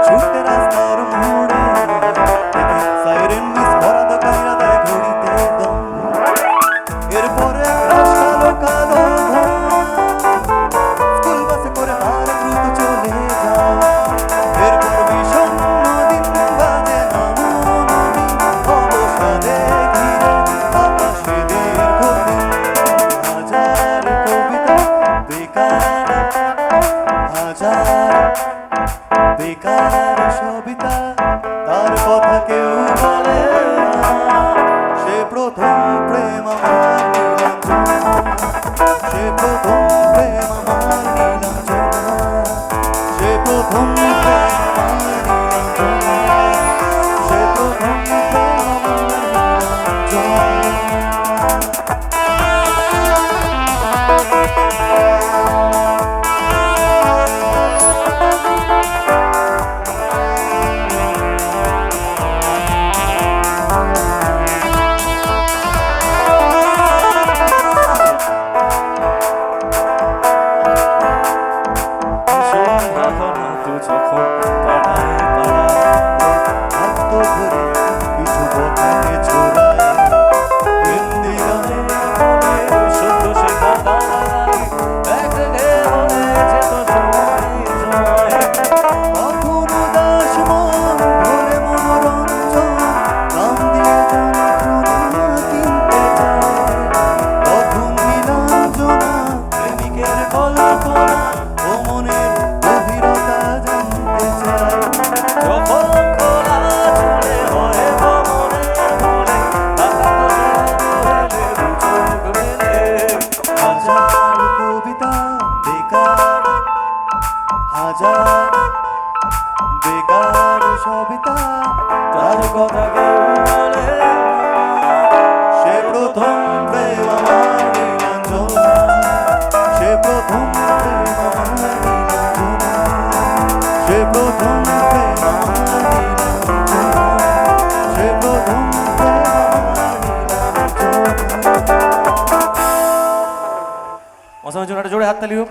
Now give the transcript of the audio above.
ছুটে রাস্তার মোড়ে সাইরেন মিস করা তো কাইরা দেয় ঘড়িতে দম। এরপরে কালো কালো স্কুল বাসে করে আর দ্রুত চলে যায়। এরপর বিষণ্ণ দিন বাজে নদী অবসাদে ঘিরে আকাশে দীর্ঘদিন হাজার কবিতা বেকার, হাজার বেকার সবিতা তার কথা কেউ বলে না। সে প্রথম প্রেম আমার নীলাঞ্জনা, সে প্রথম প্রেম আমার নীলাঞ্জনা, সে প্রথম প্রেম আমার নীলাঞ্জনা, সে প্রথম প্রেম আমার নীলাঞ্জনা। যখন পাড়ায় পাড়ায় হাত ধরে কিছু বলতে ছোড়ায় হিন্দি গানে সত্য সে কথা এক রে হলে যেত সময় সময়। কখন উদাস মন ভরে মনোরঞ্জন নাম দিয়ে যন্ত্রণা কিনতে চায়। তখন নীলাঞ্জনা প্রেমিকের কল্পনা ও মনের গভীরতা জানতে চায়। যখন খোলা চলে হয় ভ্রমণে বলে চোখ মেলে হাজার কবিতা বেকার, হাজার বেকার সবিতা তার কথা কেউ বলে না। সে প্রথম প্রেম আমার নীলাঞ্জনা, সে প্রথম প্রেম আমার নীলাঞ্জনা, সে প্রথম প্রেম আমার নীলাঞ্জনা, সে প্রথম প্রেম আমার নীলাঞ্জনা। অসামের জন্য একটা জোরে হাততালি হোক।